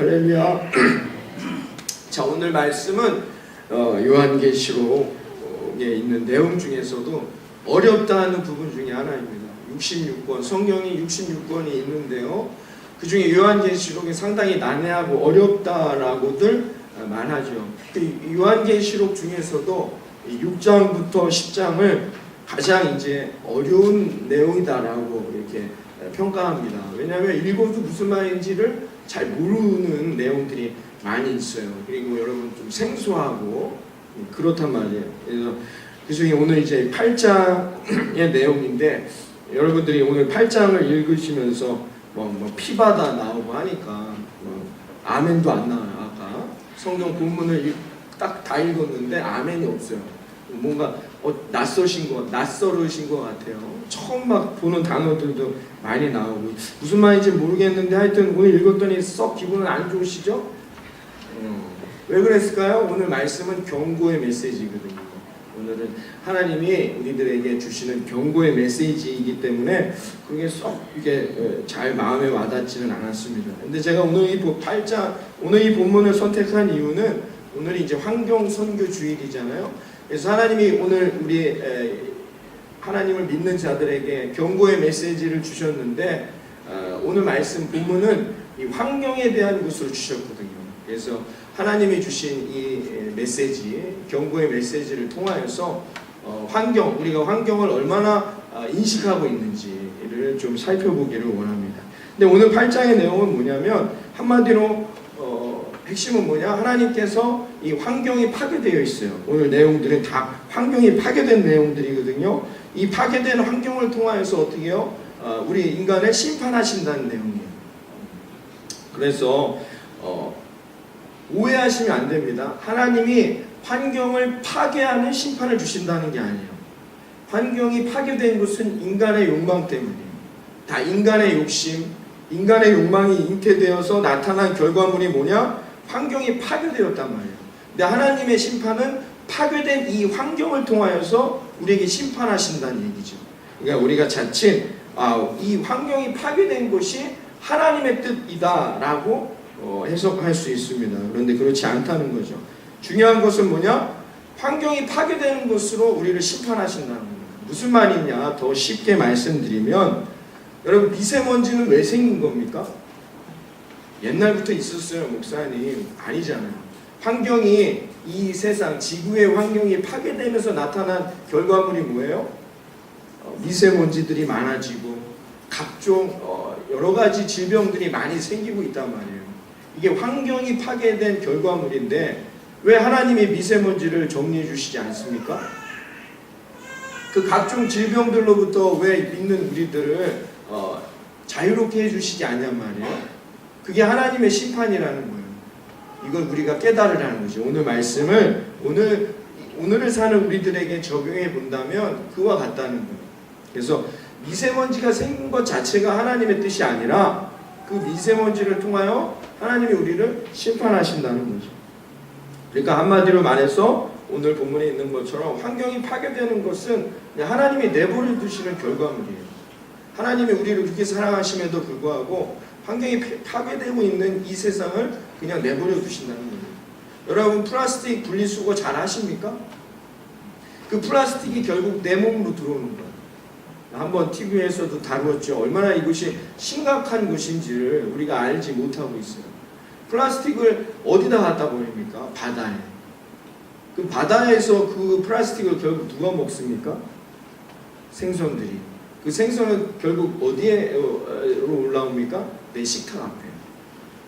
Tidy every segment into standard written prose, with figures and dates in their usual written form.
할렐루야. 자, 오늘 말씀은 요한계시록에 있는 내용 중에서도 어렵다는 부분 중에 하나입니다. 66권, 성경이 66권이 있는데요. 그 중에 요한계시록이 상당히 난해하고 어렵다라고들 말하죠. 요한계시록 중에서도 6장부터 10장을 가장 이제 어려운 내용이다라고 이렇게 평가합니다. 왜냐하면 읽어도 무슨 말인지를 잘 모르는 내용들이 많이 있어요. 그리고 여러분 좀 생소하고 그렇단 말이에요. 그래서 그 중에 오늘 이제 8장의 내용인데, 여러분들이 오늘 8장을 읽으시면서 피바다 나오고 하니까 아멘도 안 나와요. 아까 성경 본문을 딱 다 읽었는데 아멘이 없어요. 뭔가 낯서르신 것 같아요. 처음 막 보는 단어들도 많이 나오고 무슨 말인지 모르겠는데 하여튼 오늘 읽었더니 썩 기분은 안 좋으시죠? 왜 그랬을까요? 오늘 말씀은 경고의 메시지거든요. 오늘은 하나님이 우리들에게 주시는 경고의 메시지이기 때문에 그게 썩 이게 잘 마음에 와닿지는 않았습니다. 근데 제가 오늘 이 8장, 오늘 이 본문을 선택한 이유는 오늘이 이제 환경 선교 주일이잖아요. 그래서 하나님이 오늘 우리 하나님을 믿는 자들에게 경고의 메시지를 주셨는데, 오늘 말씀 본문은 이 환경에 대한 것을 주셨거든요. 그래서 하나님이 주신 이 메시지, 경고의 메시지를 통하여서 우리가 환경을 얼마나 인식하고 있는지를 좀 살펴보기를 원합니다. 근데 오늘 8장의 내용은 뭐냐면, 한마디로 핵심은 뭐냐? 하나님께서 이 환경이 파괴되어 있어요. 오늘 내용들은 다 환경이 파괴된 내용들이거든요. 이 파괴된 환경을 통하여서 어떻게 해요? 우리 인간을 심판하신다는 내용이에요. 그래서 오해하시면 안 됩니다. 하나님이 환경을 파괴하는 심판을 주신다는 게 아니에요. 환경이 파괴된 것은 인간의 욕망 때문이에요. 다 인간의 욕심, 인간의 욕망이 잉태되어서 나타난 결과물이 뭐냐? 환경이 파괴되었단 말이에요. 근데 하나님의 심판은 파괴된 이 환경을 통하여서 우리에게 심판하신다는 얘기죠. 그러니까 우리가 자칫 이 환경이 파괴된 것이 하나님의 뜻이다라고 해석할 수 있습니다. 그런데 그렇지 않다는 거죠. 중요한 것은 뭐냐? 환경이 파괴되는 것으로 우리를 심판하신다는 겁니다. 무슨 말이냐? 더 쉽게 말씀드리면, 여러분, 미세먼지는 왜 생긴 겁니까? 옛날부터 있었어요, 목사님. 아니잖아요. 환경이, 이 세상, 지구의 환경이 파괴되면서 나타난 결과물이 뭐예요? 미세먼지들이 많아지고 각종 여러 가지 질병들이 많이 생기고 있단 말이에요. 이게 환경이 파괴된 결과물인데 왜 하나님이 미세먼지를 정리해 주시지 않습니까? 그 각종 질병들로부터 왜 믿는 우리들을 자유롭게 해주시지 않냔 말이에요. 그게 하나님의 심판이라는 거예요. 이걸 우리가 깨달으라는 거죠. 오늘 말씀을 오늘을 사는 우리들에게 적용해 본다면 그와 같다는 거예요. 그래서 미세먼지가 생긴 것 자체가 하나님의 뜻이 아니라 그 미세먼지를 통하여 하나님이 우리를 심판하신다는 거죠. 그러니까 한마디로 말해서 오늘 본문에 있는 것처럼 환경이 파괴되는 것은 하나님이 내버려 두시는 결과물이에요. 하나님이 우리를 그렇게 사랑하심에도 불구하고 환경이 파괴되고 있는 이 세상을 그냥 내버려 두신다는 거예요. 여러분, 플라스틱 분리수거 잘 하십니까? 그 플라스틱이 결국 내 몸으로 들어오는 거예요. 한번 TV에서도 다루었죠. 얼마나 이것이 심각한 것인지를 우리가 알지 못하고 있어요. 플라스틱을 어디다 갖다 버립니까? 바다에. 그 바다에서 그 플라스틱을 결국 누가 먹습니까? 생선들이. 그 생선은 결국 어디로 올라옵니까? 내 식탁 앞에.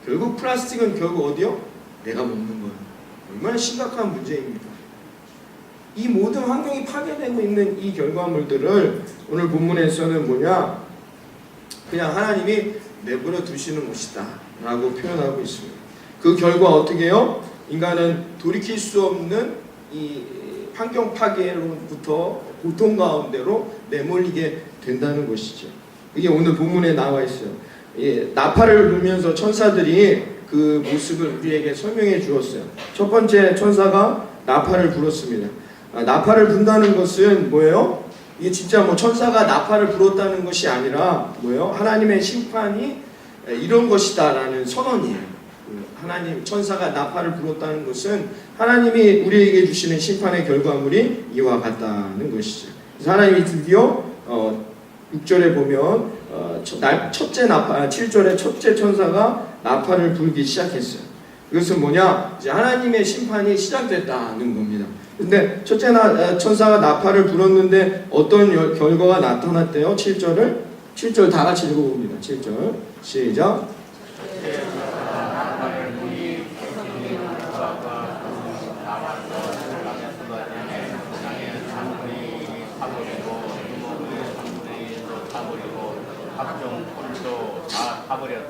결국 플라스틱은 결국 어디요? 내가 먹는 거예요. 얼마나 심각한 문제입니다. 이 모든 환경이 파괴되고 있는 이 결과물들을 오늘 본문에서는 뭐냐? 그냥 하나님이 내버려 두시는 것이다 라고 표현하고 있습니다. 그 결과 어떻게 해요? 인간은 돌이킬 수 없는 이 환경 파괴로부터 고통 가운데로 내몰리게 된다는 것이죠. 이게 오늘 본문에 나와 있어요. 나팔을 불면서 천사들이 그 모습을 우리에게 설명해 주었어요. 첫 번째 천사가 나팔을 불었습니다. 나팔을 분다는 것은 뭐예요? 이게 진짜 천사가 나팔을 불었다는 것이 아니라 뭐예요? 하나님의 심판이 이런 것이다라는 선언이에요. 하나님 천사가 나팔을 불었다는 것은 하나님이 우리에게 주시는 심판의 결과물이 이와 같다는 것이죠. 그래서 하나님이 드디어 6절에 보면 첫째 나팔 7절에 첫째 천사가 나팔을 불기 시작했어요. 이것은 뭐냐? 이제 하나님의 심판이 시작됐다는 겁니다. 근데 첫째 천사가 나팔을 불었는데 어떤 결과가 나타났대요? 7절 다 같이 읽어봅니다. 7절 시작.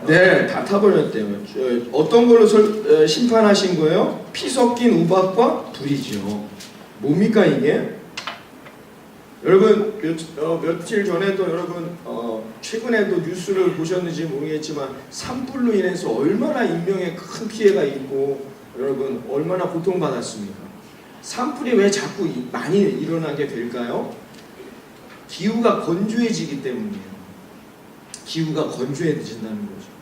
네, 다 타버렸대요. 어떤 걸로 심판하신 거예요? 피 섞인 우박과 불이죠. 뭡니까 이게? 여러분 며칠 전에도 여러분 최근에도 뉴스를 보셨는지 모르겠지만 산불로 인해서 얼마나 인명에 큰 피해가 있고 여러분 얼마나 고통받았습니까? 산불이 왜 자꾸 많이 일어나게 될까요? 기후가 건조해지기 때문이에요. 기후가 건조해진다는 거죠.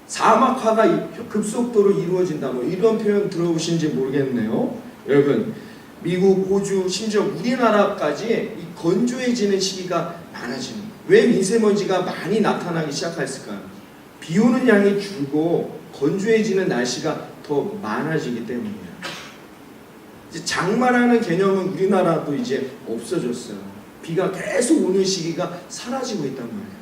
사막화가 급속도로 이루어진다. 뭐 이런 표현 들어보신지 모르겠네요. 여러분 미국, 호주, 심지어 우리나라까지 이 건조해지는 시기가 많아지는 거예요. 왜 미세먼지가 많이 나타나기 시작했을까요? 비 오는 양이 줄고 건조해지는 날씨가 더 많아지기 때문이에요. 이제 장마라는 개념은 우리나라도 이제 없어졌어요. 비가 계속 오는 시기가 사라지고 있단 말이에요.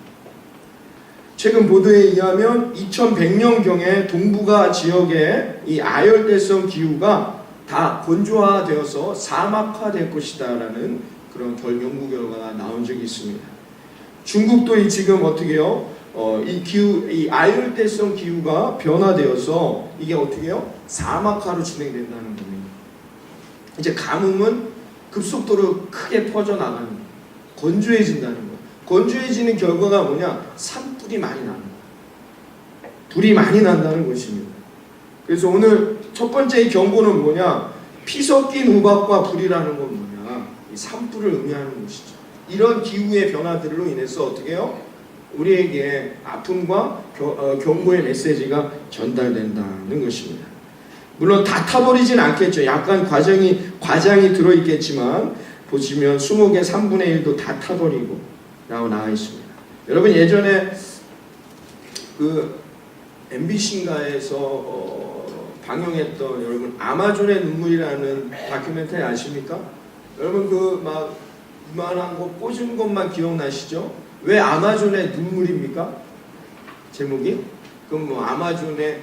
최근 보도에 의하면 2100년경에 동북아 지역의 이 아열대성 기후가 다 건조화되어서 사막화될 것이다라는 그런 연구 결과가 나온 적이 있습니다. 중국도 지금 어떻게 해요? 이 아열대성 기후가 변화되어서 이게 어떻게 해요? 사막화로 진행된다는 겁니다. 이제 가뭄은 급속도로 크게 퍼져나가는 거예요. 건조해진다는 거예요. 건조해지는 결과가 뭐냐? 산불이 많이 나는 거예요. 불이 많이 난다는 것입니다. 그래서 오늘 첫 번째 경고는 뭐냐? 피 섞인 우박과 불이라는 건 뭐냐? 이 산불을 의미하는 것이죠. 이런 기후의 변화들로 인해서 어떻게 해요? 우리에게 아픔과 경고의 메시지가 전달된다는 것입니다. 물론 다 타버리진 않겠죠. 약간 과장이 들어있겠지만 보시면 20개 3분의 1도 다 타버리고 라고 나와 있습니다. 여러분 예전에 그 MBC인가에서 방영했던 여러분 아마존의 눈물이라는 다큐멘터리 아십니까? 여러분 그 막 이만한 거 꽂은 것만 기억나시죠? 왜 아마존의 눈물입니까? 제목이? 그럼 뭐 아마존에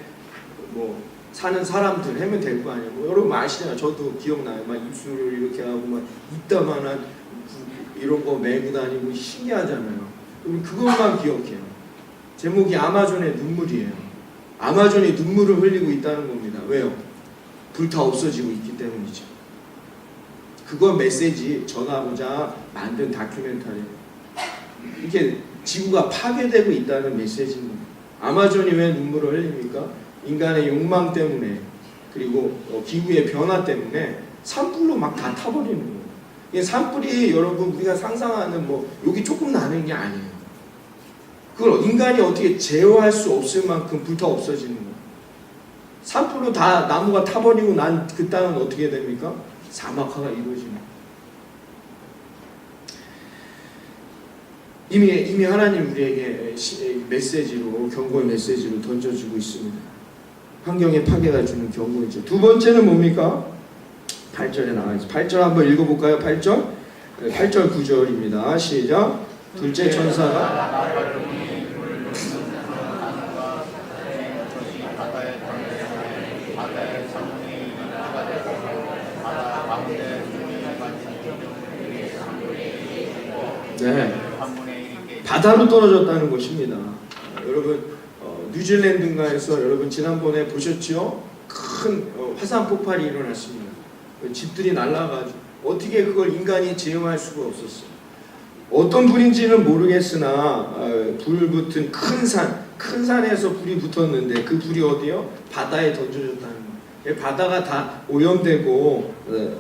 뭐 사는 사람들 하면 될 거 아니에요. 뭐 여러분 아시잖아요. 저도 기억나요. 막 입술을 이렇게 하고 막 이따만한 이런 거 메고 다니고 신기하잖아요. 그럼 그것만 기억해요. 제목이 아마존의 눈물이에요. 아마존이 눈물을 흘리고 있다는 겁니다. 왜요? 불타 없어지고 있기 때문이죠. 그거 메시지 전하고자 만든 다큐멘터리. 이게 지구가 파괴되고 있다는 메시지입니다. 아마존이 왜 눈물을 흘립니까? 인간의 욕망 때문에 그리고 기후의 변화 때문에 산불로 막 다 타버리는 거예요. 이게 산불이 여러분 우리가 상상하는 뭐 여기 조금 나는 게 아니에요. 그걸 인간이 어떻게 제어할 수 없을 만큼 불타 없어지는 거예요. 산불로 다 나무가 타버리고 난 그 땅은 어떻게 됩니까? 사막화가 이루어집니다. 이미 하나님 우리에게 메시지로 경고의 메시지로 던져주고 있습니다. 환경의 파괴가 주는 경고이죠. 두 번째는 뭡니까? 8절에 나와 있어요. 8절 한번 읽어볼까요? 8절 9절입니다. 시작. 둘째 천사가 네, 바다로 떨어졌다는 것입니다. 여러분 뉴질랜드인가에서 여러분 지난번에 보셨죠? 큰 화산 폭발이 일어났습니다. 집들이 날아가지고 어떻게 그걸 인간이 제어할 수가 없었어요. 어떤 불인지는 모르겠으나 불 붙은 큰 산에서 불이 붙었는데 그 불이 어디요? 바다에 던져졌다는 거예요. 바다가 다 오염되고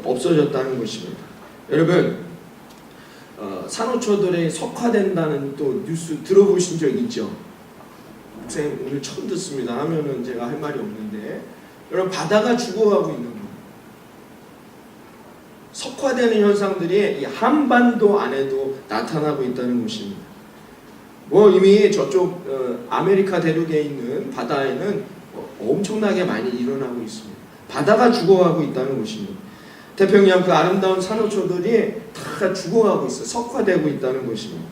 없어졌다는 것입니다. 여러분 산호초들이 석화된다는 또 뉴스 들어보신 적 있죠? 목사님 오늘 처음 듣습니다 하면은 제가 할 말이 없는데, 여러분 바다가 죽어가고 있는 거예요. 석화되는 현상들이 이 한반도 안에도 나타나고 있다는 것입니다. 뭐 이미 저쪽 아메리카 대륙에 있는 바다에는 엄청나게 많이 일어나고 있습니다. 바다가 죽어가고 있다는 것입니다. 태평양 그 아름다운 산호초들이 다 죽어가고 있어요. 석화되고 있다는 것입니다.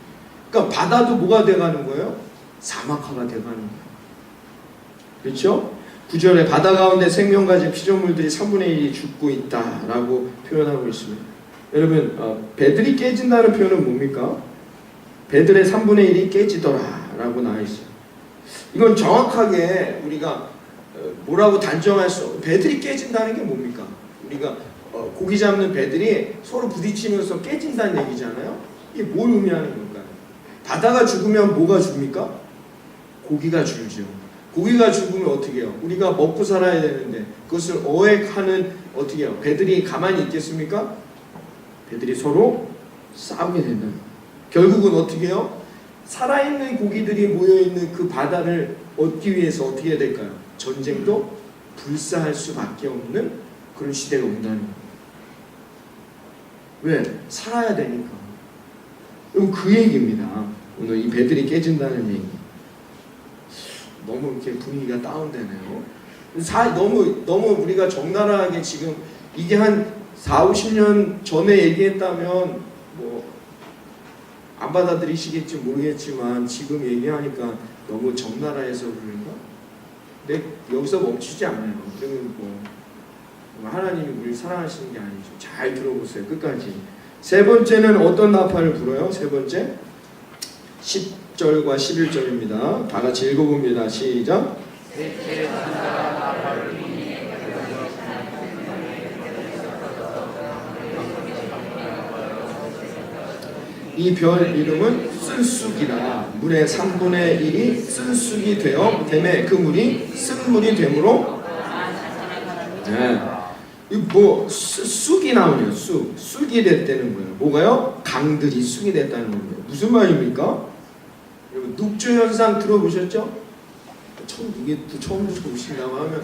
그러니까 바다도 뭐가 돼가는 거예요? 사막화가 돼가는 거예요. 그렇죠? 9절에 바다 가운데 생명 가진 피조물들이 3분의 1이 죽고 있다라고 표현하고 있습니다. 여러분 배들이 깨진다는 표현은 뭡니까? 배들의 3분의 1이 깨지더라 라고 나와 있어요. 이건 정확하게 우리가 뭐라고 단정할 수 없어요. 배들이 깨진다는 게 뭡니까? 우리가 고기 잡는 배들이 서로 부딪히면서 깨진다는 얘기잖아요. 이게 뭘 의미하는 걸까요? 바다가 죽으면 뭐가 죽습니까? 고기가 줄죠. 고기가 죽으면 어떻게 해요? 우리가 먹고 살아야 되는데 그것을 어획하는 어떻게 해요? 배들이 가만히 있겠습니까? 배들이 서로 싸우게 된다. 결국은 어떻게 해요? 살아있는 고기들이 모여있는 그 바다를 얻기 위해서 어떻게 해야 될까요? 전쟁도 불사할 수밖에 없는 그런 시대가 온다는 거예요. 왜? 살아야 되니까. 그 얘기입니다. 오늘 이 배들이 깨진다는 얘기. 너무 이렇게 분위기가 다운되네요. 너무 우리가 적나라하게 지금 이게 한 4, 50년 전에 얘기했다면 뭐 안 받아들이시겠지 모르겠지만 지금 얘기하니까 너무 적나라해서 그런가? 근데 여기서 멈추지 않아요. 그러면 뭐 하나님이 우리를 사랑하시는 게 아니죠. 잘 들어보세요. 끝까지. 세 번째는 어떤 나팔을 불어요? 세 번째 10절과 11절입니다. 다 같이 읽어봅니다. 시작. 이 별 이름은 쓴쑥이라. 물의 3분의 1이 쓴쑥이 되어 됨에 그 물이 쓴물이 되므로. 네. 뭐 쑥이 나오네요. 쑥이 됐다는 거예요. 뭐가요? 강들이 쑥이 됐다는 거예요. 무슨 말입니까? 여러분 녹조 현상 들어보셨죠? 처음 보신다고 하면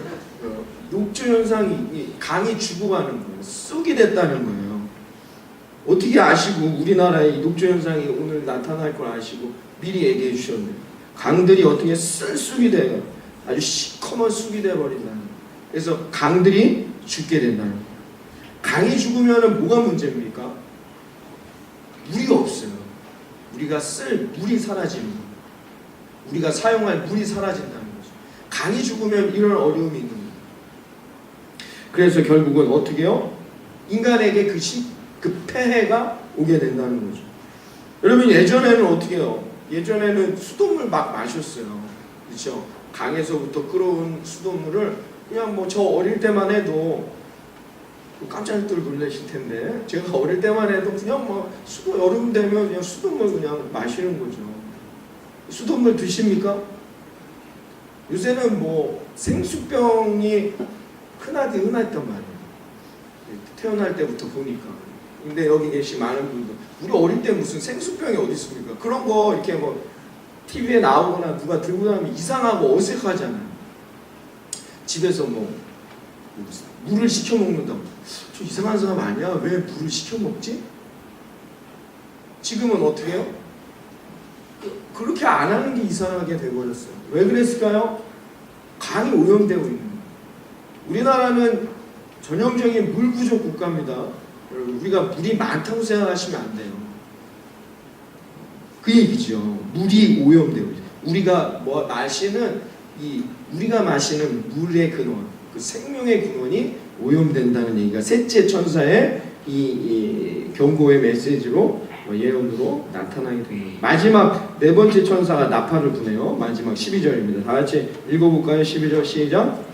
녹조 현상이 강이 죽어가는 거예요. 쑥이 됐다는 거예요. 어떻게 아시고 우리나라의 녹조 현상이 오늘 나타날 걸 아시고 미리 얘기해 주셨네요. 강들이 어떻게 쑥이 돼요. 아주 시커먼 쑥이 돼버린다는 거예요. 그래서 강들이 죽게 된다는 거예요. 강이 죽으면 뭐가 문제입니까? 물이 없어요. 우리가 쓸 물이 사라지는 거예요. 우리가 사용할 물이 사라진다는 거죠. 강이 죽으면 이런 어려움이 있는 거예요. 그래서 결국은 어떻게 해요? 인간에게 그 폐해가 오게 된다는 거죠. 여러분 예전에는 어떻게 해요? 예전에는 수돗물 막 마셨어요. 그렇죠? 강에서부터 끌어온 수돗물을 그냥 뭐 저 어릴 때만 해도 깜짝들 놀라실 텐데 제가 어릴 때만 해도 그냥 뭐 여름 되면 그냥 수돗물 그냥 마시는 거죠. 수돗물 드십니까? 요새는 뭐 생수병이 흔했단 말이에요. 태어날 때부터 보니까. 근데 여기 계신 많은 분들 우리 어릴 때 무슨 생수병이 어디 있습니까? 그런 거 이렇게 뭐 TV에 나오거나 누가 들고 나면 이상하고 어색하잖아요. 집에서 뭐 물을 시켜 먹는다고. 저 이상한 사람 아니야? 왜 물을 시켜 먹지? 지금은 어떻게 해요? 그렇게 안 하는 게 이상하게 돼버렸어요. 왜 그랬을까요? 강이 오염되고 있는 거예요. 우리나라는 전형적인 물 부족 국가입니다. 여러분 우리가 물이 많다고 생각하시면 안 돼요. 그 얘기죠. 물이 오염되고 있어요. 우리가 우리가 마시는 물의 근원, 그 생명의 근원이 오염된다는 얘기가 셋째 천사의 이 경고의 메시지로 예언으로 나타나게 됩니다. 마지막 네 번째 천사가 나팔을 부네요. 마지막 12절입니다. 다 같이 읽어볼까요? 12절 시작.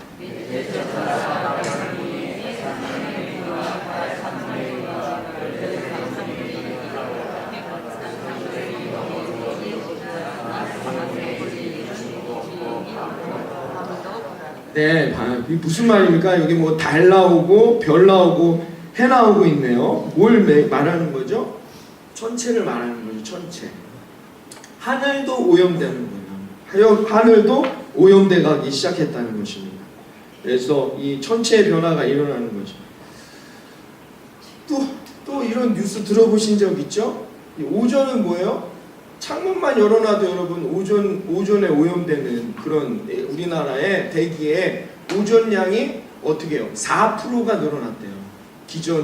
네, 무슨 말입니까? 여기 뭐 달 나오고 별 나오고 해 나오고 있네요. 뭘 말하는 거죠? 천체를 말하는 거죠. 천체. 하늘도 오염되는 거예요. 하늘도 오염돼 가기 시작했다는 것입니다. 그래서 이 천체의 변화가 일어나는 거죠. 또 이런 뉴스 들어보신 적 있죠? 이 오존은 뭐예요? 창문만 열어놔도 여러분 오존에 오염되는 그런 우리나라의 대기의 오존량이 어떻게 해요? 4%가 늘어났대요.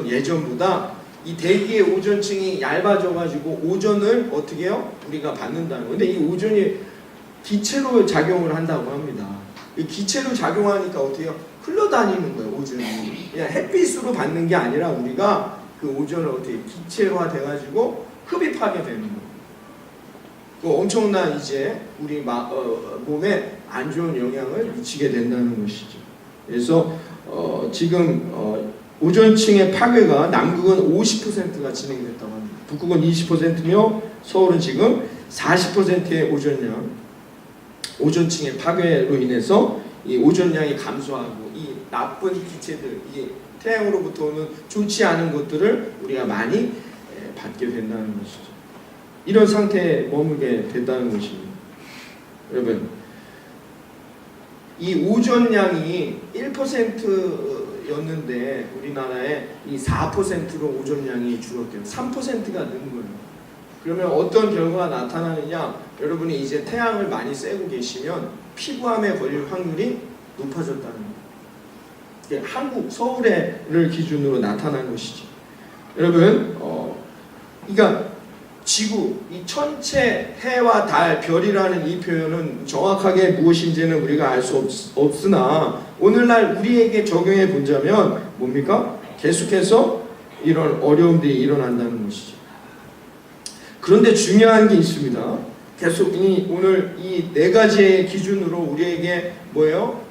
예전보다 이 대기의 오존층이 얇아져가지고 오존을 어떻게 해요? 우리가 받는다는 거예요. 근데 이 오존이 기체로 작용을 한다고 합니다. 이 기체로 작용하니까 어떻게 해요? 흘러다니는 거예요, 오존이. 그냥 햇빛으로 받는 게 아니라 우리가 그 오존을 어떻게 기체로화 돼가지고 흡입하게 되는 거예요. 그 엄청난 이제 우리 몸에 안 좋은 영향을 미치게 된다는 것이죠. 그래서 지금 오존층의 파괴가 남극은 50%가 진행됐다고 합니다. 북극은 20%며 서울은 지금 40%의 오존층의 파괴로 인해서 이 오존량이 감소하고 이 나쁜 기체들, 이 태양으로부터 오는 좋지 않은 것들을 우리가 많이 받게 된다는 것이죠. 이런 상태에 머물게 된다는 것입니다. 여러분, 이 오존량이 1%였는데 우리나라에 이 4%로 오존량이 줄었대요. 3%가 는 거예요. 그러면 어떤 결과가 나타나느냐? 여러분이 이제 태양을 많이 쐬고 계시면 피부암에 걸릴 확률이 높아졌다는 거예요. 이게 한국 서울을 기준으로 나타난 것이죠. 여러분, 그러니까 지구, 이 천체, 해와 달, 별이라는 이 표현은 정확하게 무엇인지는 우리가 알 수 없으나 오늘날 우리에게 적용해 본다면 뭡니까? 계속해서 이런 어려움들이 일어난다는 것이죠. 그런데 중요한 게 있습니다. 계속 오늘 이 네 가지의 기준으로 우리에게 뭐예요?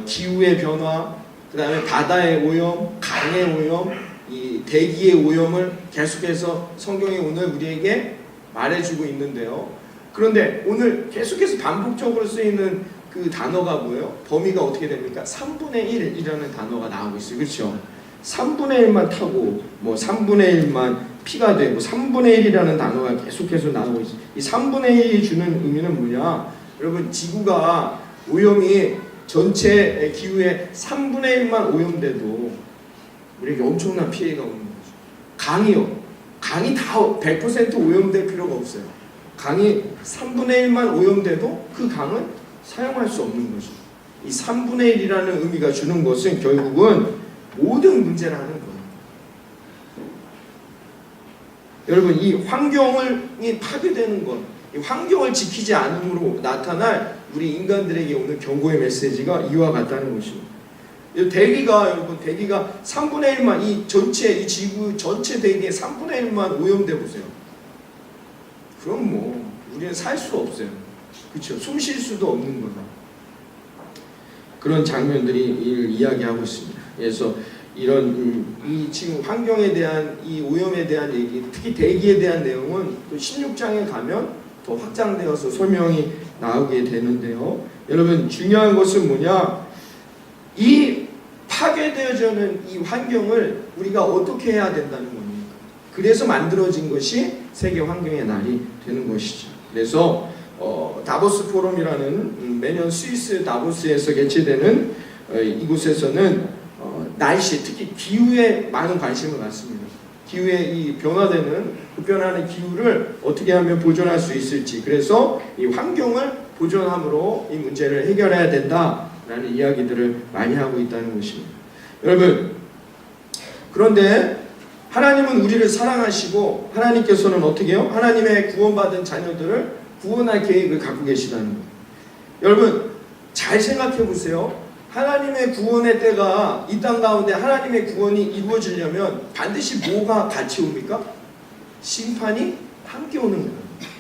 기후의 변화, 그 다음에 바다의 오염, 강의 오염, 이 대기의 오염을 계속해서 성경이 오늘 우리에게 말해주고 있는데요. 그런데 오늘 계속해서 반복적으로 쓰이는 그 단어가 뭐예요? 범위가 어떻게 됩니까? 3분의 1이라는 단어가 나오고 있어요. 그렇죠? 3분의 1만 타고 뭐 3분의 1만 피가 되고 3분의 1이라는 단어가 계속해서 나오고 있어요. 이 3분의 1이 주는 의미는 뭐냐? 여러분, 지구가 오염이 전체 기후의 3분의 1만 오염돼도 우리에게 엄청난 피해가 오는 거죠. 강이 다 100% 오염될 필요가 없어요. 강이 3분의 1만 오염돼도 그 강은 사용할 수 없는 거죠. 이 3분의 1이라는 의미가 주는 것은 결국은 모든 문제라는 거예요. 여러분, 이 환경이 파괴되는 것, 이 환경을 지키지 않음으로 나타날 우리 인간들에게 오는 경고의 메시지가 이와 같다는 것입니다. 여러분, 대기가 3분의 1만, 이 지구 전체 대기의 3분의 1만 오염돼 보세요. 그럼 뭐, 우리는 살 수 없어요. 그렇죠? 숨 쉴 수도 없는 거다. 그런 장면들이 이야기하고 있습니다. 그래서 이 지금 환경에 대한 이 오염에 대한 얘기, 특히 대기에 대한 내용은 또 16장에 가면 더 확장되어서 설명이 나오게 되는데요. 여러분, 중요한 것은 뭐냐? 이 파괴되어지는 이 환경을 우리가 어떻게 해야 된다는 겁니까? 그래서 만들어진 것이 세계 환경의 날이 되는 것이죠. 그래서 다보스 포럼이라는 매년 스위스 다보스에서 개최되는 이곳에서는 날씨, 특히 기후에 많은 관심을 갖습니다. 기후에 이 급변하는 기후를 어떻게 하면 보존할 수 있을지, 그래서 이 환경을 보존함으로 이 문제를 해결해야 된다라는 이야기들을 많이 하고 있다는 것입니다. 여러분, 그런데 하나님은 우리를 사랑하시고 하나님께서는 어떻게 해요? 하나님의 구원받은 자녀들을 구원할 계획을 갖고 계시다는 거예요. 여러분, 잘 생각해 보세요. 하나님의 구원의 때가 이 땅 가운데 하나님의 구원이 이루어지려면 반드시 뭐가 같이 옵니까? 심판이 함께 오는 거예요.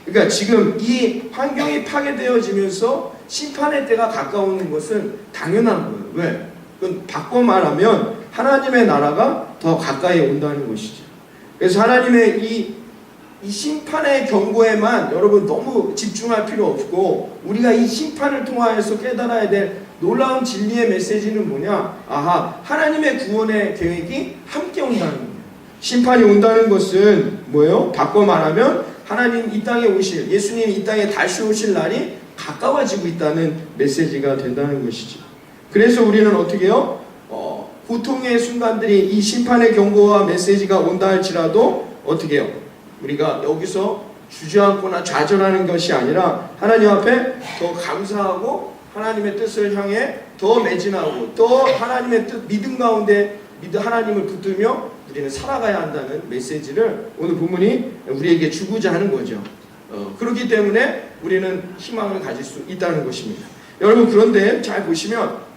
그러니까 지금 이 환경이 파괴되어지면서 심판의 때가 가까우는 것은 당연한 거예요. 왜? 그건 바꿔 말하면 하나님의 나라가 더 가까이 온다는 것이죠. 그래서 하나님의 이 심판의 경고에만 여러분 너무 집중할 필요 없고, 우리가 이 심판을 통하여서 깨달아야 될 놀라운 진리의 메시지는 뭐냐? 하나님의 구원의 계획이 함께 온다는 거예요. 심판이 온다는 것은 뭐예요? 바꿔 말하면 하나님 이 땅에 오실, 예수님이 이 땅에 다시 오실 날이 가까워지고 있다는 메시지가 된다는 것이죠. 그래서 우리는 어떻게 해요? 고통의 순간들이 이 심판의 경고와 메시지가 온다 할지라도 어떻게 해요? 우리가 여기서 주저앉거나 좌절하는 것이 아니라 하나님 앞에 더 감사하고 하나님의 뜻을 향해 더 매진하고 또 하나님의 뜻 믿음 가운데 하나님을 붙들며 우리는 살아가야 한다는 메시지를 오늘 본문이 우리에게 주고자 하는 거죠. 그렇기 때문에 우리는 희망을 가질 수 있다는 것입니다. 여러분, 그런데 잘 보시면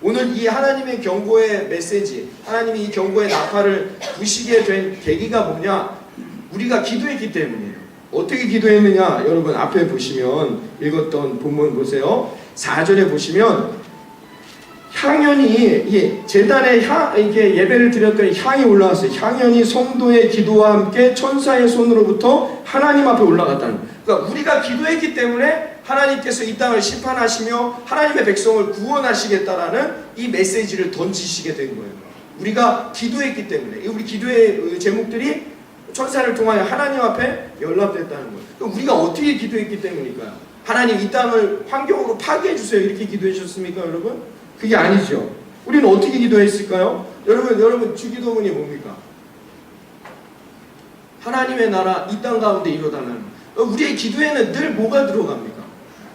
오늘 이 하나님의 경고의 메시지, 하나님이 이 경고의 나팔을 부시게 된 계기가 뭐냐? 우리가 기도했기 때문이에요. 어떻게 기도했느냐? 여러분 앞에 보시면 읽었던 본문 보세요. 4절에 보시면 향연이 제단에 이렇게 예배를 드렸더니 향이 올라왔어요. 향연이 성도의 기도와 함께 천사의 손으로부터 하나님 앞에 올라갔다는 거예요. 그러니까 우리가 기도했기 때문에 하나님께서 이 땅을 심판하시며 하나님의 백성을 구원하시겠다라는 이 메시지를 던지시게 된 거예요. 우리가 기도했기 때문에 우리 기도의 제목들이 천사를 통하여 하나님 앞에 연락됐다는 거예요. 그럼 우리가 어떻게 기도했기 때문일까요? 하나님 이 땅을 환경으로 파괴해 주세요 이렇게 기도해 주셨습니까, 여러분? 그게 아니죠. 우리는 어떻게 기도했을까요? 여러분 주기도문이 뭡니까? 하나님의 나라 이 땅 가운데 이루어달라는 거예요. 우리의 기도에는 늘 뭐가 들어갑니까?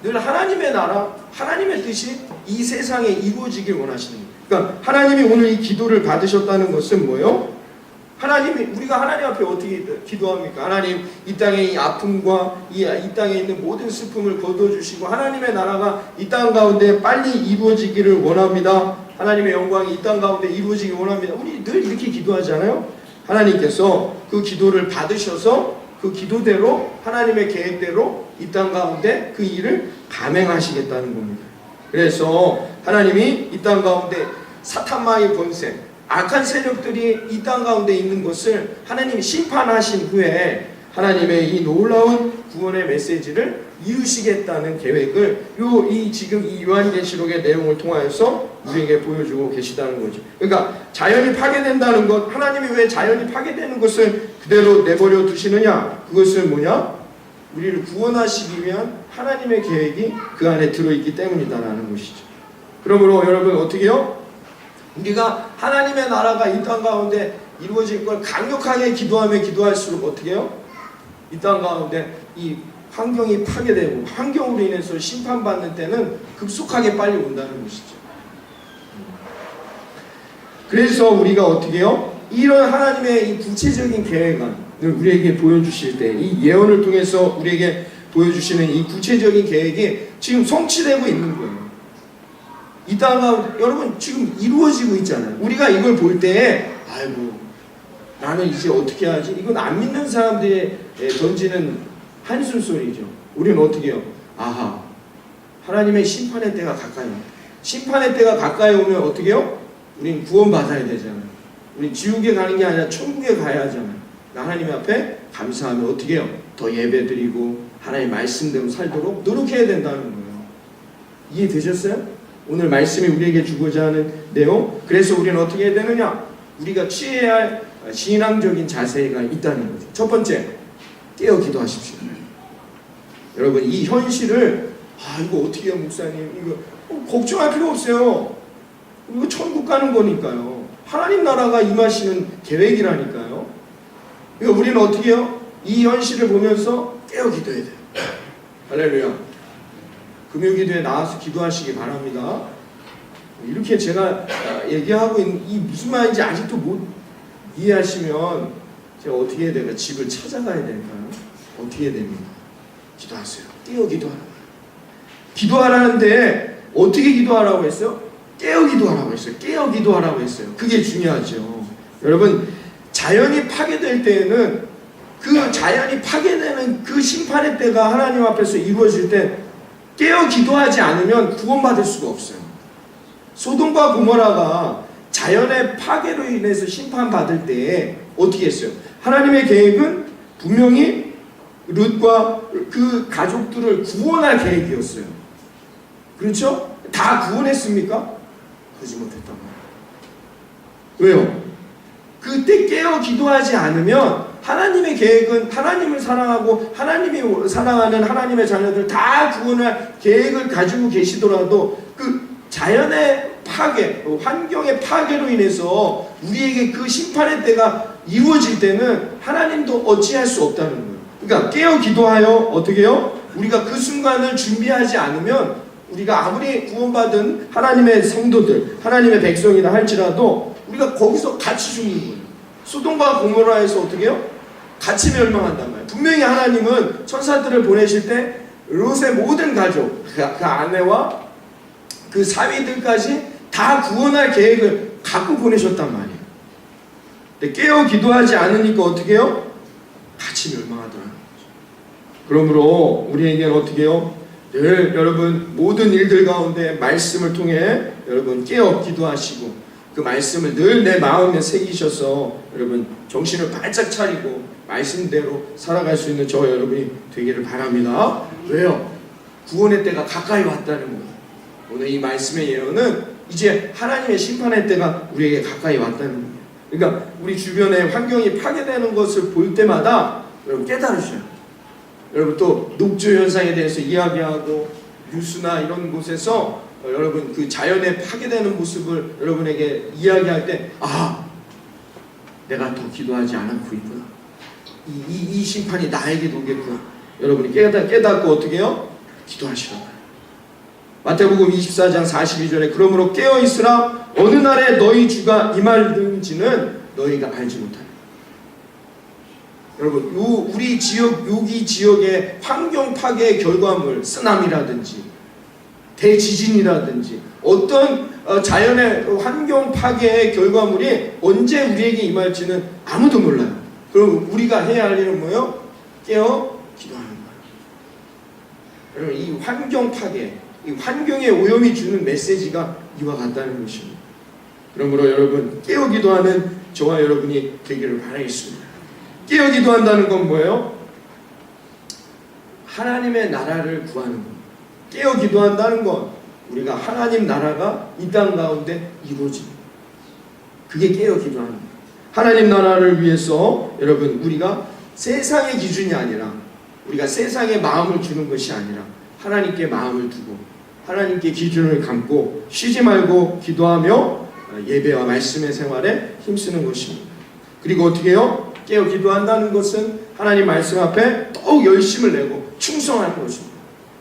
늘 하나님의 나라, 하나님의 뜻이 이 세상에 이루어지길 원하시는 거예요. 그러니까 하나님이 오늘 이 기도를 받으셨다는 것은 뭐예요? 우리가 하나님 앞에 어떻게 기도합니까? 하나님, 이 땅의 이 아픔과 이 땅에 있는 모든 슬픔을 거둬주시고 하나님의 나라가 이 땅 가운데 빨리 이루어지기를 원합니다. 하나님의 영광이 이 땅 가운데 이루어지기를 원합니다. 우리 늘 이렇게 기도하잖아요. 하나님께서 그 기도를 받으셔서 그 기도대로 하나님의 계획대로 이 땅 가운데 그 일을 감행하시겠다는 겁니다. 그래서 하나님이 이 땅 가운데 사탄마의 본색, 악한 세력들이 이 땅 가운데 있는 것을 하나님이 심판하신 후에 하나님의 이 놀라운 구원의 메시지를 이루시겠다는 계획을 지금 이 요한계시록의 내용을 통하여서 우리에게 보여주고 계시다는 거죠. 그러니까 자연이 파괴된다는 것, 하나님이 왜 자연이 파괴되는 것을 그대로 내버려 두시느냐? 그것은 뭐냐? 우리를 구원하시기 위한 하나님의 계획이 그 안에 들어있기 때문이다라는 것이죠. 그러므로 여러분 어떻게 해요? 우리가 하나님의 나라가 이 땅 가운데 이루어질 걸 강력하게 기도하며 기도할수록 어떻게 해요? 이 땅 가운데 이 환경이 파괴되고 환경으로 인해서 심판받는 때는 급속하게 빨리 온다는 것이죠. 그래서 우리가 어떻게 해요? 이런 하나님의 이 구체적인 계획안을 우리에게 보여주실 때, 이 예언을 통해서 우리에게 보여주시는 이 구체적인 계획이 지금 성취되고 있는 거예요. 이 땅 여러분 지금 이루어지고 있잖아요. 우리가 이걸 볼 때 아이고 나는 이제 어떻게 하지? 이건 안 믿는 사람들이 던지는 한숨 소리죠. 우리는 어떻게 해요? 아하, 하나님의 심판의 때가 가까이 옵니다. 심판의 때가 가까이 오면 어떻게 해요? 우린 구원받아야 되잖아요. 우린 지옥에 가는 게 아니라 천국에 가야 하잖아요. 하나님 앞에 감사하며 어떻게 해요? 더 예배드리고 하나님의 말씀대로 살도록 노력해야 된다는 거예요. 이해되셨어요? 오늘 말씀이 우리에게 주고자 하는 내용. 그래서 우리는 어떻게 해야 되느냐? 우리가 취해야 할 신앙적인 자세가 있다는 거죠. 첫 번째, 깨어 기도하십시오. 여러분 이 현실을 이거 어떻게 해요 목사님? 이거 걱정할 필요 없어요. 이거 천국 가는 거니까요. 하나님 나라가 임하시는 계획이라니까요. 그러니까 우리는 어떻게 해요? 이 현실을 보면서 깨어 기도해야 돼요. 할렐루야. 금요기도에 나와서 기도하시기 바랍니다. 이렇게 제가 얘기하고 있는 이 무슨 말인지 아직도 못 이해하시면 제가 어떻게 해야 될까? 집을 찾아가야 될까요? 어떻게 해야 됩니까? 기도하세요. 깨어 기도하라고. 기도하라는데 어떻게 기도하라고 했어요? 깨어 기도하라고 했어요. 깨어 기도하라고 했어요. 그게 중요하죠. 여러분 자연이 파괴될 때에는 그 자연이 파괴되는 그 심판의 때가 하나님 앞에서 이루어질 때 깨어 기도하지 않으면 구원받을 수가 없어요. 소돔과 고모라가 자연의 파괴로 인해서 심판받을 때 어떻게 했어요? 하나님의 계획은 분명히 룻과 그 가족들을 구원할 계획이었어요. 그렇죠? 다 구원했습니까? 그러지 못했단 말이에요. 왜요? 그때 깨어 기도하지 않으면 하나님의 계획은 하나님을 사랑하고 하나님이 사랑하는 하나님의 자녀들 다 구원할 계획을 가지고 계시더라도 그 자연의 파괴, 환경의 파괴로 인해서 우리에게 그 심판의 때가 이루어질 때는 하나님도 어찌할 수 없다는 거예요. 그러니까 깨어 기도하여 어떻게 해요? 우리가 그 순간을 준비하지 않으면 우리가 아무리 구원받은 하나님의 성도들, 하나님의 백성이라 할지라도 우리가 거기서 같이 죽는 거예요. 소돔과 고모라에서 어떻게 해요? 같이 멸망한단 말이에요. 분명히 하나님은 천사들을 보내실 때 롯의 모든 가족, 그 아내와 그 사위들까지 다 구원할 계획을 갖고 보내셨단 말이에요. 근데 깨어 기도하지 않으니까 어떻게 해요? 같이 멸망하더라는 거죠. 그러므로 우리에게는 어떻게 해요? 늘 여러분 모든 일들 가운데 말씀을 통해 여러분 깨어 기도하시고 그 말씀을 늘 내 마음에 새기셔서 여러분 정신을 바짝 차리고 말씀대로 살아갈 수 있는 저 여러분이 되기를 바랍니다. 왜요? 구원의 때가 가까이 왔다는 거예요. 오늘 이 말씀의 예언은 이제 하나님의 심판의 때가 우리에게 가까이 왔다는 거예요. 그러니까 우리 주변에 환경이 파괴되는 것을 볼 때마다 여러분 깨달으셔요. 여러분 또 녹조 현상에 대해서 이야기하고 뉴스나 이런 곳에서 여러분 그 자연에 파괴되는 모습을 여러분에게 이야기할 때 내가 더 기도하지 않고 있구나. 이 심판이 나에게도 오겠구나. 여러분이 깨닫고 어떻게 해요? 기도하시라. 마태복음 24장 42절에 그러므로 깨어있으라 어느 날에 너희 주가 임할는지는 너희가 알지 못하리. 여러분 우리 지역 여기 지역의 환경 파괴의 결과물 쓰나미라든지 대지진이라든지 어떤 자연의 환경 파괴의 결과물이 언제 우리에게 임할지는 아무도 몰라요. 그럼 우리가 해야 할 일은 뭐예요? 깨어 기도하는 거예요. 여러분 이 환경 파괴, 이 환경의 오염이 주는 메시지가 이와 같다는 것입니다. 그러므로 여러분 깨어 기도하는 저와 여러분이 되기를 바라겠습니다. 깨어 기도한다는 건 뭐예요? 하나님의 나라를 구하는 것. 깨어 기도한다는 건 우리가 하나님 나라가 이 땅 가운데 이루어집니다. 그게 깨어 기도하는 거예요. 하나님 나라를 위해서 여러분 우리가 세상의 기준이 아니라 우리가 세상에 마음을 주는 것이 아니라 하나님께 마음을 두고 하나님께 기준을 감고 쉬지 말고 기도하며 예배와 말씀의 생활에 힘쓰는 것입니다. 그리고 어떻게 해요? 깨어 기도한다는 것은 하나님 말씀 앞에 더욱 열심을 내고 충성하는 것입니다.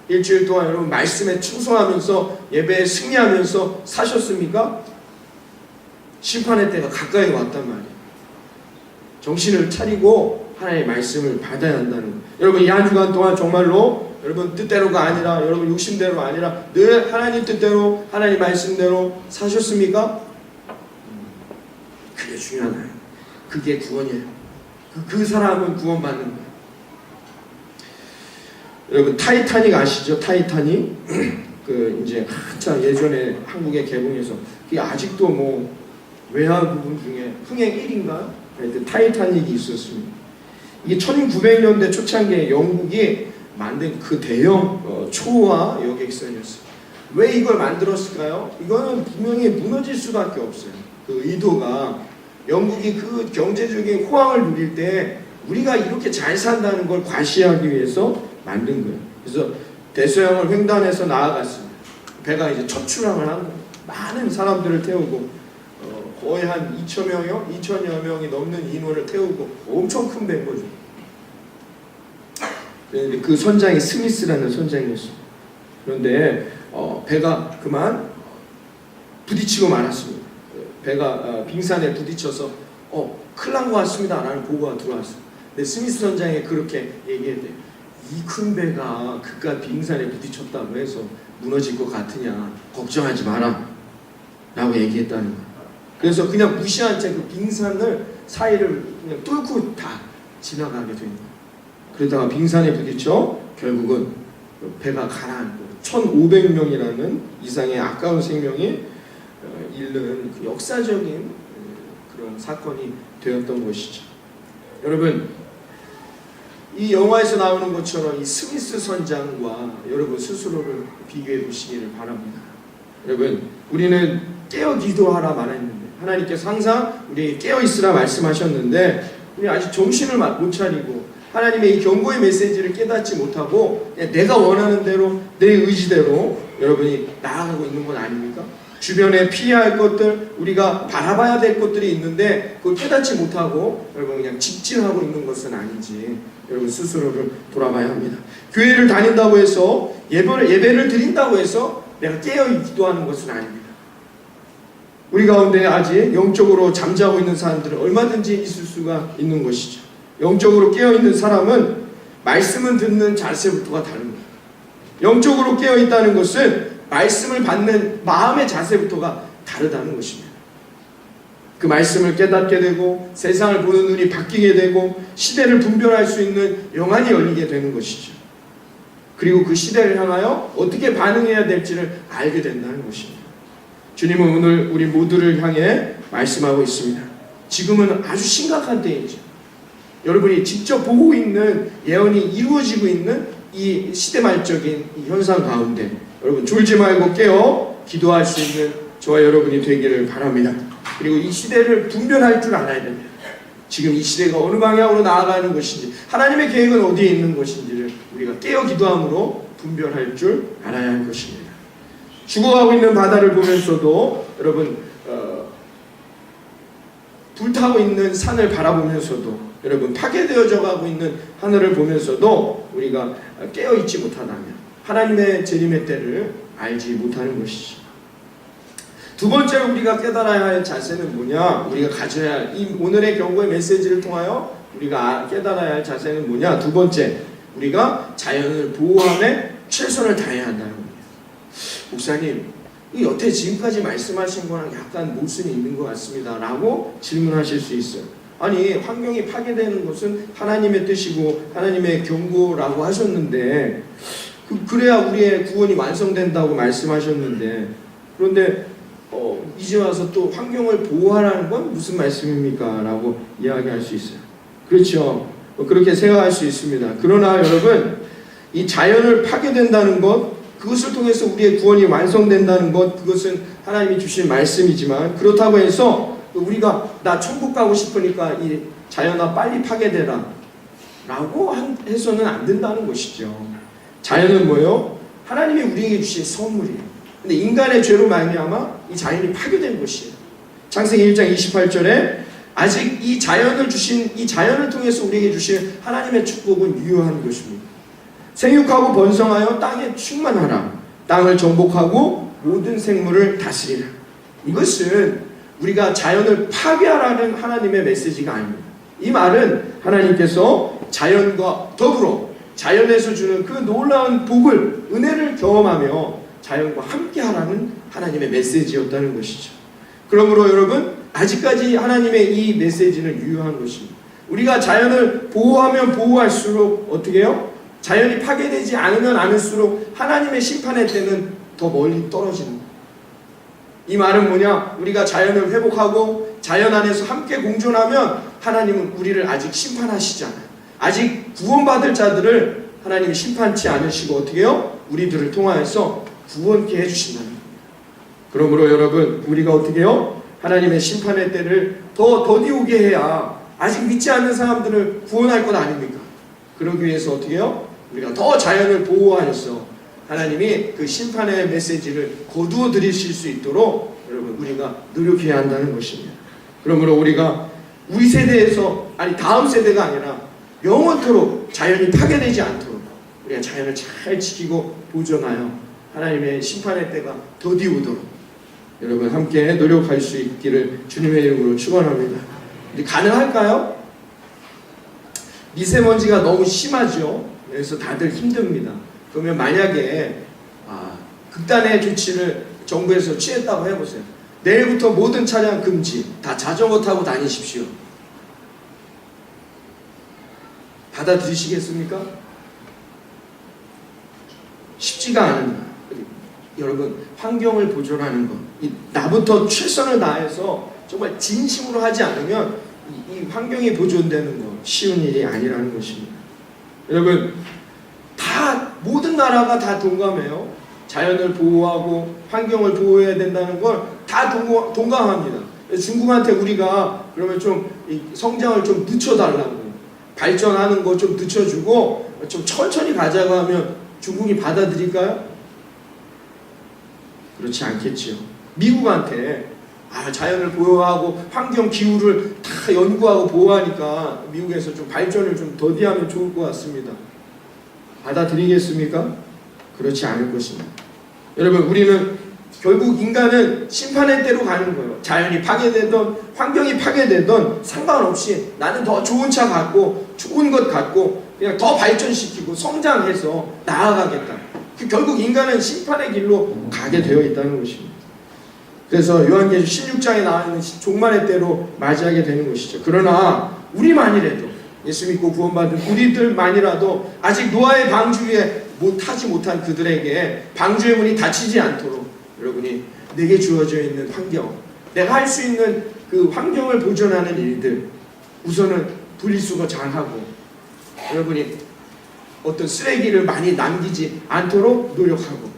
일주일 동안 여러분 말씀에 충성하면서 예배에 승리하면서 사셨습니까? 심판의 때가 가까이 왔단 말이에요. 정신을 차리고 하나님의 말씀을 받아야 한다는 거예요. 여러분 이 한 주간 동안 정말로 여러분 뜻대로가 아니라 여러분 욕심대로 아니라 늘 하나님 뜻대로 하나님 말씀대로 사셨습니까? 그게 중요하나요? 그게 구원이에요. 그 사람은 구원받는 거예요. 여러분 타이타닉 아시죠? 타이타닉 그 이제 한참 예전에 한국에 개봉해서 그게 아직도 뭐 외화 부분 중에 흥행 1인가 타이타닉이 있었습니다. 이게 1900년대 초창기에 영국이 만든 그 대형 초호화 여객선이었어요. 왜 이걸 만들었을까요? 이거는 분명히 무너질 수밖에 없어요. 그 의도가 영국이 그 경제적인 호황을 누릴 때 우리가 이렇게 잘 산다는 걸 과시하기 위해서 만든 거예요. 그래서 대서양을 횡단해서 나아갔습니다. 배가 이제 첫 출항을 한 거예요. 많은 사람들을 태우고 거의 한 2,000여 명이 넘는 인원을 태우고 엄청 큰 배인 거죠. 그 선장이 스미스라는 선장이었어요. 그런데 배가 그만 부딪히고 말았습니다. 배가 빙산에 부딪혀서 큰일 난 것 같습니다 라는 보고가 들어왔어요. 근데 스미스 선장이 그렇게 얘기했대요. 이 큰 배가 그깟 빙산에 부딪혔다고 해서 무너질 것 같으냐, 걱정하지 마라 라고 얘기했다는 거예요. 그래서 그냥 무시한 채 그 빙산을 사이를 그냥 뚫고 다 지나가게 된 거예요. 그러다가 빙산에 부딪혀 결국은 배가 가라앉고 1,500명이라는 이상의 아까운 생명이 잃는 그 역사적인 그런 사건이 되었던 것이죠. 여러분 이 영화에서 나오는 것처럼 이 스미스 선장과 여러분 스스로를 비교해 보시기를 바랍니다. 여러분 우리는 깨어 기도하라 말했는데 하나님께서 항상 우리에게 깨어있으라 말씀하셨는데 우리 아직 정신을 못 차리고 하나님의 이 경고의 메시지를 깨닫지 못하고 그냥 내가 원하는 대로 내 의지대로 여러분이 나아가고 있는 건 아닙니까? 주변에 피해야 할 것들, 우리가 바라봐야 될 것들이 있는데 그걸 깨닫지 못하고 여러분 그냥 직진하고 있는 것은 아닌지 여러분 스스로를 돌아봐야 합니다. 교회를 다닌다고 해서 예배를 드린다고 해서 내가 깨어 기도하는 것은 아닙니다. 우리 가운데 아직 영적으로 잠자고 있는 사람들은 얼마든지 있을 수가 있는 것이죠. 영적으로 깨어있는 사람은 말씀을 듣는 자세부터가 다른 거예요. 영적으로 깨어있다는 것은 말씀을 받는 마음의 자세부터가 다르다는 것입니다. 그 말씀을 깨닫게 되고 세상을 보는 눈이 바뀌게 되고 시대를 분별할 수 있는 영안이 열리게 되는 것이죠. 그리고 그 시대를 향하여 어떻게 반응해야 될지를 알게 된다는 것입니다. 주님은 오늘 우리 모두를 향해 말씀하고 있습니다. 지금은 아주 심각한 때이죠. 여러분이 직접 보고 있는 예언이 이루어지고 있는 이 시대말적인 이 현상 가운데 여러분 졸지 말고 깨어 기도할 수 있는 저와 여러분이 되기를 바랍니다. 그리고 이 시대를 분별할 줄 알아야 됩니다. 지금 이 시대가 어느 방향으로 나아가는 것인지 하나님의 계획은 어디에 있는 것인지를 우리가 깨어 기도함으로 분별할 줄 알아야 할 것입니다. 죽어가고 있는 바다를 보면서도 여러분 불타고 있는 산을 바라보면서도 여러분 파괴되어져 가고 있는 하늘을 보면서도 우리가 깨어있지 못하다면 하나님의 재림의 때를 알지 못하는 것이죠. 두 번째로 우리가 깨달아야 할 자세는 뭐냐? 우리가 가져야 할 이 오늘의 경고의 메시지를 통하여 우리가 깨달아야 할 자세는 뭐냐? 두 번째, 우리가 자연을 보호함에 최선을 다해야 한다는 겁니다. 목사님, 이 여태 지금까지 말씀하신 거랑 약간 모순이 있는 것 같습니다 라고 질문하실 수 있어요. 아니, 환경이 파괴되는 것은 하나님의 뜻이고 하나님의 경고라고 하셨는데 그래야 우리의 구원이 완성된다고 말씀하셨는데 그런데 이제 와서 또 환경을 보호하라는 건 무슨 말씀입니까? 라고 이야기할 수 있어요. 그렇죠. 그렇게 생각할 수 있습니다. 그러나 여러분, 이 자연을 파괴된다는 것, 그것을 통해서 우리의 구원이 완성된다는 것, 그것은 하나님이 주신 말씀이지만 그렇다고 해서 우리가 나 천국 가고 싶으니까 이 자연아 빨리 파괴되라 라고 해서는 안 된다는 것이죠. 자연은 뭐예요? 하나님이 우리에게 주신 선물이에요. 근데 인간의 죄로 말미암아 이 자연이 파괴된 것이에요. 창세기 1장 28절에 아직 이 자연을 통해서 우리에게 주신 하나님의 축복은 유효한 것입니다. 생육하고 번성하여 땅에 충만하라. 땅을 정복하고 모든 생물을 다스리라. 이것은 우리가 자연을 파괴하라는 하나님의 메시지가 아닙니다. 이 말은 하나님께서 자연과 더불어 자연에서 주는 그 놀라운 복을, 은혜를 경험하며 자연과 함께 하라는 하나님의 메시지였다는 것이죠. 그러므로 여러분, 아직까지 하나님의 이 메시지는 유효한 것입니다. 우리가 자연을 보호하면 보호할수록 어떻게 해요? 자연이 파괴되지 않으면 않을수록 하나님의 심판의 때는 더 멀리 떨어지는 거예요. 이 말은 뭐냐? 우리가 자연을 회복하고 자연 안에서 함께 공존하면 하나님은 우리를 아직 심판하시지 않아요. 아직 구원받을 자들을 하나님이 심판치 않으시고 어떻게 해요? 우리들을 통하여서 구원케 해주신다는 겁니다. 그러므로 여러분, 우리가 어떻게 해요? 하나님의 심판의 때를 더 더디오게 해야 아직 믿지 않는 사람들을 구원할 것 아닙니까? 그러기 위해서 어떻게 해요? 우리가 더 자연을 보호하여서 하나님이 그 심판의 메시지를 거두어 드리실 수 있도록 여러분 우리가 노력해야 한다는 것입니다. 그러므로 우리가 우리 세대에서 다음 세대가 아니라 영원토록 자연이 파괴되지 않도록 우리가 자연을 잘 지키고 보존하여 하나님의 심판의 때가 더디오도록 여러분 함께 노력할 수 있기를 주님의 이름으로 축원합니다. 가능할까요? 미세먼지가 너무 심하죠. 그래서 다들 힘듭니다. 그러면 만약에 극단의 조치를 정부에서 취했다고 해보세요. 내일부터 모든 차량 금지, 다 자전거 타고 다니십시오. 받아들이시겠습니까? 쉽지가 않은 여러분, 환경을 보존하는 것, 나부터 최선을 다해서 정말 진심으로 하지 않으면 이 환경이 보존되는 것 쉬운 일이 아니라는 것입니다. 여러분, 모든 나라가 다 동감해요. 자연을 보호하고 환경을 보호해야 된다는 걸 다 동감합니다. 중국한테 우리가 그러면 좀 성장을 좀 늦춰달라고, 발전하는 거 좀 늦춰주고 좀 천천히 가자고 하면 중국이 받아들일까요? 그렇지 않겠지요. 미국한테 자연을 보호하고 환경 기후를 다 연구하고 보호하니까 미국에서 좀 발전을 좀 더디하면 좋을 것 같습니다. 받아들이겠습니까? 그렇지 않을 것입니다. 여러분, 우리는 결국 인간은 심판의 때로 가는 거예요. 자연이 파괴되던 환경이 파괴되던 상관없이 나는 더 좋은 차 갖고 좋은 것 갖고 그냥 더 발전시키고 성장해서 나아가겠다. 결국 인간은 심판의 길로 가게 되어 있다는 것입니다. 그래서 요한계시록 16장에 나와 있는 종말의 때로 맞이하게 되는 것이죠. 그러나 우리만이라도, 예수 믿고 구원받은 우리들만이라도 아직 노아의 방주 위에 타지 못한 그들에게 방주의 문이 닫히지 않도록 여러분이 내게 주어져 있는 환경, 내가 할 수 있는 그 환경을 보존하는 일들, 우선은 분리수거 잘하고 여러분이 어떤 쓰레기를 많이 남기지 않도록 노력하고,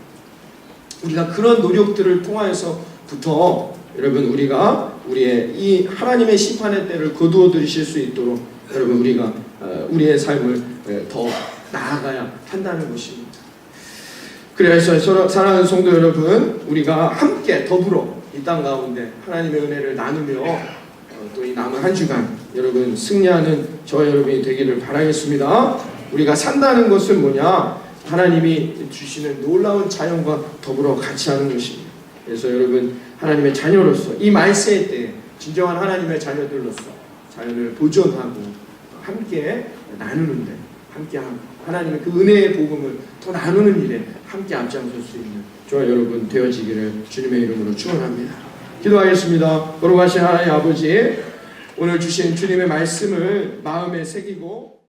우리가 그런 노력들을 통하여서부터 여러분 우리가 우리의 이 하나님의 심판의 때를 거두어 들이실 수 있도록 여러분 우리가 우리의 삶을 더 나아가야 한다는 것입니다. 그래서 사랑하는 성도 여러분, 우리가 함께 더불어 이 땅 가운데 하나님의 은혜를 나누며 또 이 남은 한 주간 여러분 승리하는 저 여러분이 되기를 바라겠습니다. 우리가 산다는 것은 뭐냐? 하나님이 주시는 놀라운 자연과 더불어 같이 하는 것입니다. 그래서 여러분 하나님의 자녀로서 이 말세의 때에 진정한 하나님의 자녀들로서 자연을 보존하고 함께 나누는데, 함께 하나님의 그 은혜의 복음을 더 나누는 일에 함께 앞장설 수 있는 저와 여러분 되어지기를 주님의 이름으로 축원합니다. 기도하겠습니다. 거룩하신 하나님 아버지, 오늘 주신 주님의 말씀을 마음에 새기고